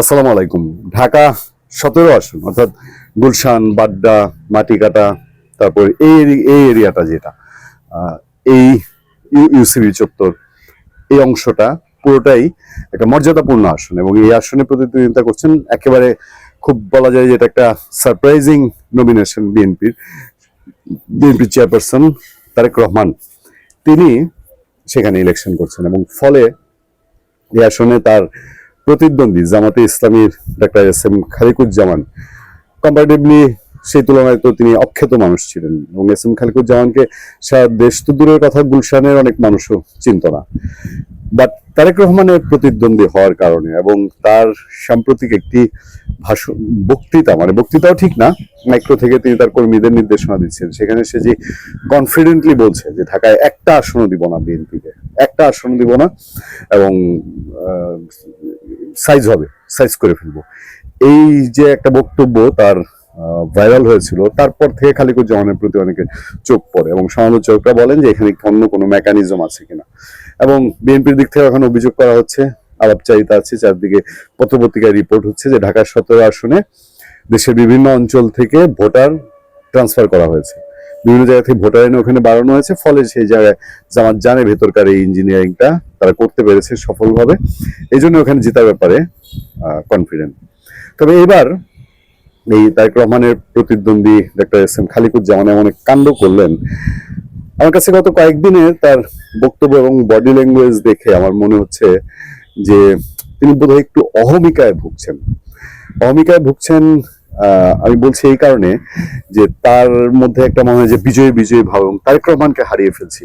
আসসালামু আলাইকুম। ঢাকা 17 আসন অর্থাৎ গুলশান, বাড্ডা, মাটিকাটা, তারপর এই এরিয়াটা যেটা এই ইউসিবি চত্বর, এই অংশটা পুরোটাই একটা মর্যাদাপূর্ণ আসন এবং এই আসনে প্রতিদ্বন্দ্বিতা করছেন একেবারে খুব বলা যায় যে এটা একটা surprising nomination BNP chairperson Tarique Rahman তিনি সেখানে ইলেকশন করছেন এবং ফলে এই আসনে তার প্রতিদ্বন্দ্বী জামাতে ইসলামীর doctor S M Khaliquzzaman comparatively সেই তুলনায় তো তিনি অখ্যাত মানুষ ছিলেন এবং এস এম খালিকুজ্জামানকে সারা দেশ তো দূরের কথা গুলশানের অনেক মানুষও চিনত না। বাট তারেক রহমানের প্রতিদ্বন্দ্বী হওয়ার কারণে এবং তার সাম্প্রতিক একটি ভাষণ বক্তৃতাও ঠিক না, মাইক্রো থেকে তিনি তার কর্মীদের নির্দেশনা দিচ্ছেন, সেখানে সে যে কনফিডেন্টলি বলছে যে ঢাকায় একটা আসনও দিব না, বিএনপিকে একটা আসনও দিব না এবং সাইজ করে ফেলবো, এই যে একটা বক্তব্য তার ভাইরাল হয়েছিল, তারপর থেকে খালিকুজ্জামানের প্রতি অনেকে চোখ পড়ে এবং সমালোচকরা বলেন যে এখানে অন্য কোনো মেকানিজম আছে কিনা। এবং বিএনপির দিক থেকে এখন অভিযোগ করা হচ্ছে, আলাপচারিতা আছে, চারদিকে পত্রপত্রিকায় রিপোর্ট হচ্ছে যে ঢাকার 17 আসনে দেশের বিভিন্ন অঞ্চল থেকে ভোটার ট্রান্সফার করা হয়েছে, বিভিন্ন জায়গা থেকে ভোটার এনে ওখানে বাড়ানো হয়েছে, ফলে সেই জায়গায় জামাত জানে ভেতরকার এই ইঞ্জিনিয়ারিংটা তারা করতে পেরেছে সফলভাবে, এই জন্য ওখানে জেতার ব্যাপারে কনফিডেন্ট। তবে এবার এই তারেক রহমানের প্রতিদ্বন্দ্বী ডাক্তার এস এম খালিকুজ্জামান এমন এক কাণ্ড করলেন, আমার কাছে গত কয়েকদিনে তার বক্তব্য এবং বডি ল্যাঙ্গুয়েজ দেখে আমার মনে হচ্ছে যে তিনি বোধহয় একটু অহমিকায় ভুগছেন। আমি বলছি এই কারণে যে তার মধ্যে একটা মনে হয় যে বিজয়ী ভাব, তারেক রহমানকে হারিয়ে ফেলছি।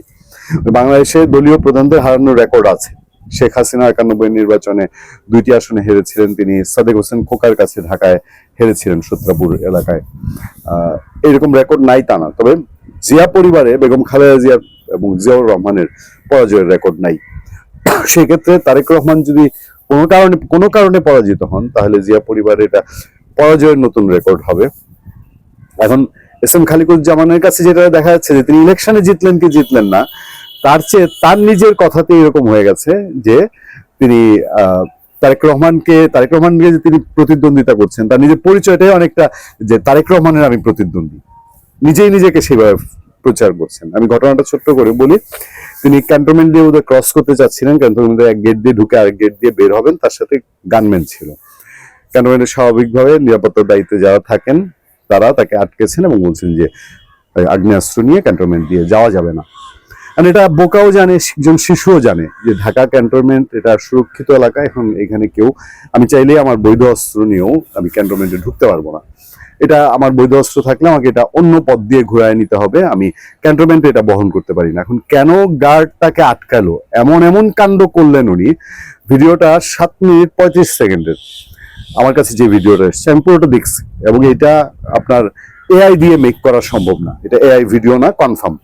বাংলাদেশে দলীয় প্রধানদের হারানোর রেকর্ড আছে। শেখ হাসিনা 91 নির্বাচনে 2টি আসনে হেরেছিলেন তিনি, সাদেক হোসেন খোকার কাছে ঢাকায় হেরেছিলেন সূত্রাপুর এলাকায়। এরকম রেকর্ড নাই তা না, তবে জিয়া পরিবারে বেগম খালেদা জিয়া এবং জিয়াউর রহমানের পরাজয়ের রেকর্ড নাই। সেক্ষেত্রে তারেক রহমান যদি কোনো কারণে পরাজিত হন, তাহলে জিয়া পরিবারের এটা পরাজয়ের নতুন রেকর্ড হবে। এখন এস এম খালিকুজ্জামানের কাছে যেটা দেখা যাচ্ছে যে তিনি ইলেকশনে জিতলেন কি জিতলেন না, তার চেয়ে তার নিজের কথাতে এরকম হয়ে গেছে যে তিনি তারেক রহমানকে যে তিনি প্রতিদ্বন্দ্বিতা করছেন, তার নিজের পরিচয়টাই অনেকটা যে তারেক রহমানের আমি প্রতিদ্বন্দ্বী, নিজেকে সেভাবে প্রচার করছেন। আমি ঘটনাটা ছোট্ট করে বলি, তিনি ক্যান্টনমেন্ট দিয়ে ওদের ক্রস করতে চাচ্ছিলেন, ক্যান্টনমেন্টের এক গেট দিয়ে ঢুকে আরেক গেট দিয়ে বের হবেন, তার সাথে গানম্যান ছিল। ক্যান্টনমেন্টের স্বাভাবিকভাবে নিরাপত্তার দায়িত্বে যারা থাকেন তারা তাকে আটকেছেন এবং বলছেন যে আগ্নেয়াস্ত্র নিয়ে ক্যান্টনমেন্ট দিয়ে যাওয়া যাবে না। আর এটা বোকাও জানে, একজন শিশুও জানে যে ঢাকা ক্যান্টনমেন্ট এটা সুরক্ষিত এলাকা, এখন এখানে কেউ আমি চাইলেই আমার বৈধ অস্ত্র নিয়েও আমি ক্যান্টনমেন্টে ঢুকতে পারবো না, এটা আমার বৈধ অস্ত্র থাকলে আমাকে এটা অন্য পথ দিয়ে ঘুরায় নিতে হবে, আমি ক্যান্টনমেন্টে এটা বহন করতে পারি না। এখন কেন গার্ড তাকে আটকালো, এমন কাণ্ড করলেন উনি। ভিডিওটা 7 মিনিট 35 সেকেন্ডের, আমার কাছে যে ভিডিওটা এসছে আমি পুরোটা দেখছি এবং এটা আপনার এআই দিয়ে মেক করা সম্ভব না, এটা এআই ভিডিও না, কনফার্ম।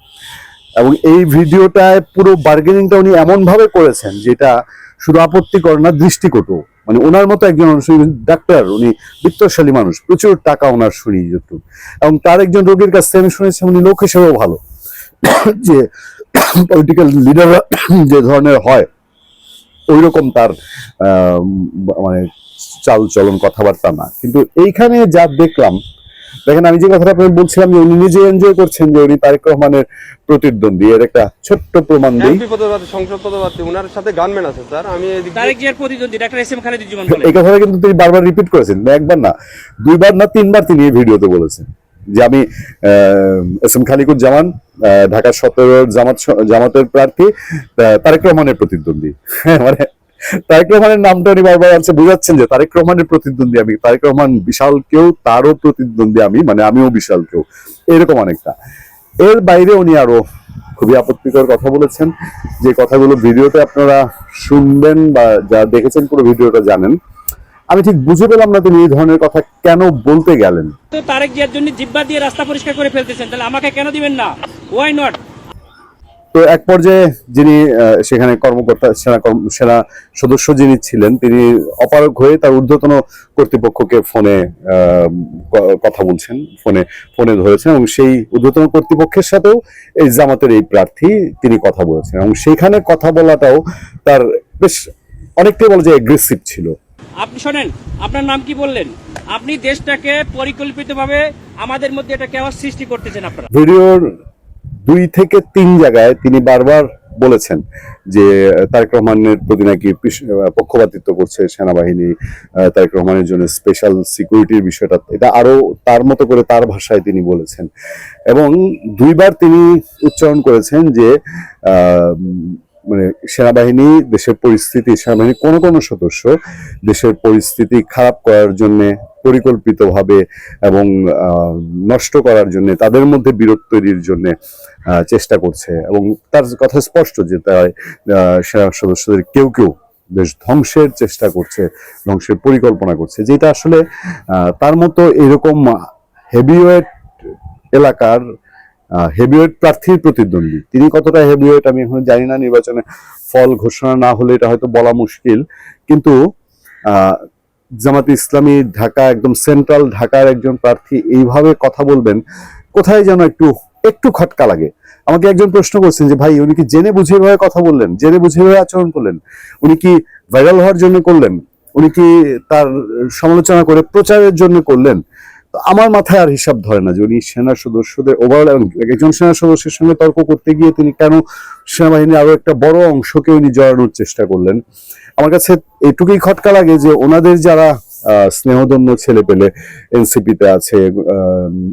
এবং এই ভিডিওটায় পুরো বার্গেনিংটা উনি এমন ভাবে করেছেন যেটা শুধু আপত্তিকর না, দৃষ্টিকটু। মানে ওনার মতো একজন ডাক্তার, উনি বিত্তশালী মানুষ, প্রচুর টাকা ওনার শুনি যতটুকু, এবং তার একজন রোগীর কাছ থেকে আমি শুনেছি উনি লোক হিসেবেও ভালো, যে পলিটিক্যাল লিডাররা যে ধরনের হয় ওই রকম তার মানে চাল চলন কথাবার্তা না। কিন্তু এইখানে যা দেখলাম, দেখেন আমি যে কথাটা আপনাকে বলছিলাম যে উনি নিজে এনজয় করছেন যে উনি তারেক রহমানের প্রতিদ্বন্দ্বী, এর একটা ছোট্ট প্রমাণ দিই। ওনার সাথে গানম্যান আছে স্যার, আমি তারেক জিয়ার প্রতিদ্বন্দ্বী ডাক্তার এস এম খালিকুজ্জামান বলেন, এই কথাটা কিন্তু তিনি বারবার রিপিট করেছেন, একবার না, 2বার না 3বার তিনি এই ভিডিওতে বলেছেন যে আমি এস এম খালিকুজ্জামান ঢাকার 17 জামাতের প্রার্থী, তারেক রহমানের প্রতিদ্বন্দ্বী। মানে তারেক রহমানের নামটা উনি বারবার আছে, বুঝাচ্ছেন যে তারেক রহমানের প্রতিদ্বন্দ্বী আমি, তারেক রহমান বিশাল কেউ, তারও প্রতিদ্বন্দ্বী আমি, মানে আমিও বিশাল কেউ, এরকম অনেকটা। এর বাইরে উনি আরো খুবই আপত্তিকর কথা বলেছেন, যে কথাগুলো ভিডিওতে আপনারা শুনবেন বা যা দেখেছেন পুরো ভিডিওটা জানেন। আমি ঠিক বুঝে পেলাম না তিনি এই ধরনের কথা কেন বলতে গেলেন। তো তারেক জিয়ার জন্য জিব্বা দিয়ে রাস্তা পরিষ্কার করে ফেলতেছেন, তাহলে আমাকে কেন দিবেন না? Why not? তো এক পর্যায়ে যিনি সেখানে কর্মকর্তা, সেনা সদস্য যিনি ছিলেন, তিনি অপারগ হয়ে তার ঊর্ধ্বতন কর্তৃপক্ষকে ফোনে কথা বলছেন, ফোনে ধরেছেন এবং সেই ঊর্ধ্বতন কর্তৃপক্ষের সাথেও এই জামাতের এই প্রার্থী তিনি কথা বলেছেন এবং সেইখানে কথা বলাটাও তার বেশ অনেকটাই বলা যায় এগ্রেসিভ ছিল। আপনি শোনেন, আপনার নাম কি বললেন? আপনি দেশটাকে পরিকল্পিতভাবে আমাদের মধ্যে একটা কেওয়াস সৃষ্টি করতেছেন আপনারা। ভিডিওর 2 থেকে 3 জায়গায় তিনি বারবার বলেছেন যে তারেক রহমানের প্রতি নাকি পক্ষপাতিত্ব করছে সেনাবাহিনী, তারেক রহমানের জন্য স্পেশাল সিকিউরিটির বিষয়টা, এটা আরো তার মতো করে তার ভাষায় তিনি বলেছেন। এবং 2বার তিনি উচ্চারণ করেছেন যে মানে সেনাবাহিনী দেশের পরিস্থিতি, সেনাবাহিনীর কোনো কোনো সদস্য দেশের পরিস্থিতি খারাপ করার জন্য পরিকল্পিতভাবে এবং নষ্ট করার জন্য, তাদের মধ্যে বিরোধ তৈরির জন্য চেষ্টা করছে। এবং তার কথা স্পষ্ট যে তার সেনা সদস্যদের কেউ কেউ দেশ ধ্বংসের চেষ্টা করছে, ধ্বংসের পরিকল্পনা করছে, যেটা আসলে তার মতো এরকম হেভিওয়েট এলাকার হেভিওয়েট প্রার্থীর প্রতিদ্বন্দ্বী, তিনি কতটা হেভিওয়েট আমি এখন জানি না, নির্বাচনে ফল ঘোষণা না হলে এটা হয়তো বলা মুশকিল, কিন্তু জামাতে ইসলামী ঢাকা, একদম সেন্ট্রাল ঢাকার একজন প্রার্থী এইভাবে কথা বলবেন, কোথায় যেন একটু একটু খটকা লাগে। আমাকে একজন প্রশ্ন করছেন যে ভাই উনি কি জেনে বুঝে ভাবে কথা বললেন, জেনে বুঝে ভাবে আচরণ করলেন, উনি কি ভাইরাল হওয়ার জন্য করলেন, উনি কি তার সমালোচনা করে প্রচারের জন্য করলেন? তো আমার মাথায় আর হিসাব ধরে না যে উনি সেনা সদস্যদের ওভারঅল, একজন সেনা সদস্যের সঙ্গে তর্ক করতে গিয়ে তিনি কেন সেনাবাহিনীর আরো একটা বড় অংশকে উনি জড়ানোর চেষ্টা করলেন। আমার কাছে এটুকুই খটকা লাগে যে ওনাদের যারা স্নেহধন্য ছেলে পেলে এনসিপিতে আছে,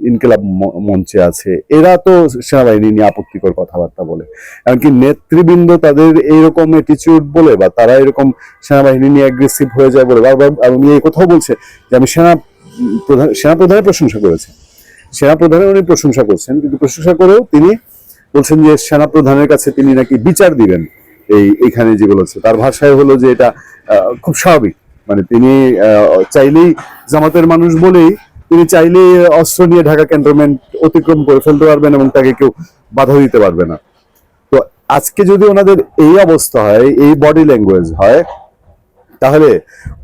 ইনকিলাব মঞ্চে আছে, এরা তো সেনাবাহিনী নিয়ে আপত্তিকর কথাবার্তা বলে, এমনকি নেতৃবৃন্দ তাদের এইরকম অ্যাটিচিউড বলে বা তারা এরকম সেনাবাহিনী নিয়ে অ্যাগ্রেসিভ হয়ে যায় বলে বারবার উনি এই কথাও বলছে যে আমি সেনাপ্রধানের প্রশংসা করেছেন, সেনাপ্রধানের উনি প্রশংসা করছেন, কিন্তু প্রশংসা করেও তিনি বলছেন যে সেনাপ্রধানের কাছে তিনি নাকি বিচার দিবেন এইখানে যেগুলো হচ্ছে। তার ভাষায় হলো যে এটা খুব স্বাভাবিক, মানে তিনি চাইলেই, জামাতের মানুষ বলেই তিনি চাইলেই অস্ত্র নিয়ে ঢাকা ক্যান্টনমেন্ট অতিক্রম করে ফেলতে পারবেন এবং তাকে কেউ বাধা দিতে পারবে না। তো আজকে যদি ওনাদের এই অবস্থা হয়, এই বডি ল্যাঙ্গুয়েজ হয়, তাহলে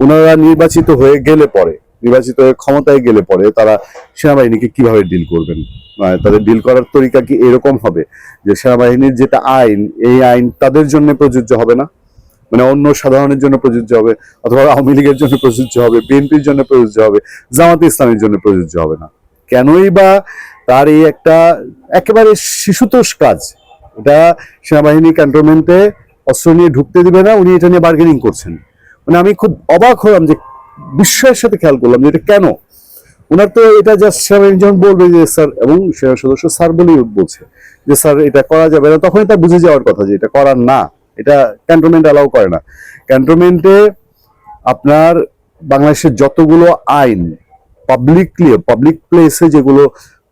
ওনারা নির্বাচিত হয়ে গেলে পরে, নির্বাচিত হয়ে ক্ষমতায় গেলে পরে তারা সেনাবাহিনীকে কিভাবে ডিল করবেন? তাদের ডিল করার তরিকা কি এরকম হবে যে সেনাবাহিনীর যেটা আইন, এই আইন তাদের জন্য প্রযোজ্য হবে না, মানে অন্য সাধারণের জন্য প্রযোজ্য হবে, অথবা আওয়ামী লীগের জন্য প্রযোজ্য হবে, বিএনপির জন্য প্রযোজ্য হবে, জামাতে ইসলামের জন্য প্রযোজ্য হবে না? কেনই বা তার এই একটা একেবারে শিশুতোষ কাজ, এটা সেনাবাহিনী ক্যান্টনমেন্টে অস্ত্র নিয়ে ঢুকতে দিবে না, উনি এটা নিয়ে বার্গেনিং করছেন। মানে আমি খুব অবাক হলাম যে বিস্ময়ের সাথে খেয়াল করলাম যে এটা কেন। ওনার তো এটা জাস্ট সেনাবাহিনী যখন বলবে যে স্যার, এবং সেনা সদস্য স্যার বলেই বলছে যে স্যার এটা করা যাবে না, তখনই তা বুঝে যাওয়ার কথা যে এটা করার না, এটা ক্যান্টনমেন্ট অ্যালাউ করে না। ক্যান্টনমেন্টে আপনার বাংলাদেশের যতগুলো আইন পাবলিক প্লেসে যেগুলো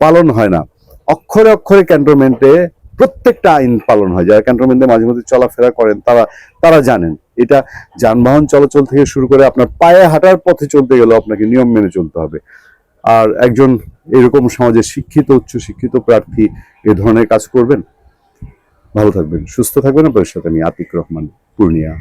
পালন হয় না, অক্ষরে অক্ষরে ক্যান্টনমেন্টে প্রত্যেকটা আইন পালন হয়। যারা ক্যান্টনমেন্টে মাঝে মধ্যে চলাফেরা করেন তারা জানেন এটা। যানবাহন চলাচল থেকে শুরু করে আপনার পায়ে হাঁটার পথে চলতে গেলেও আপনাকে নিয়ম মেনে চলতে হবে। আর একজন এরকম সমাজের শিক্ষিত, উচ্চ শিক্ষিত প্রার্থী এ ধরনের কাজ করবেন? ভালো থাকবেন, সুস্থ থাকবেন। আপনার সাথে আমি আতিক রহমান, পূর্ণিয়া।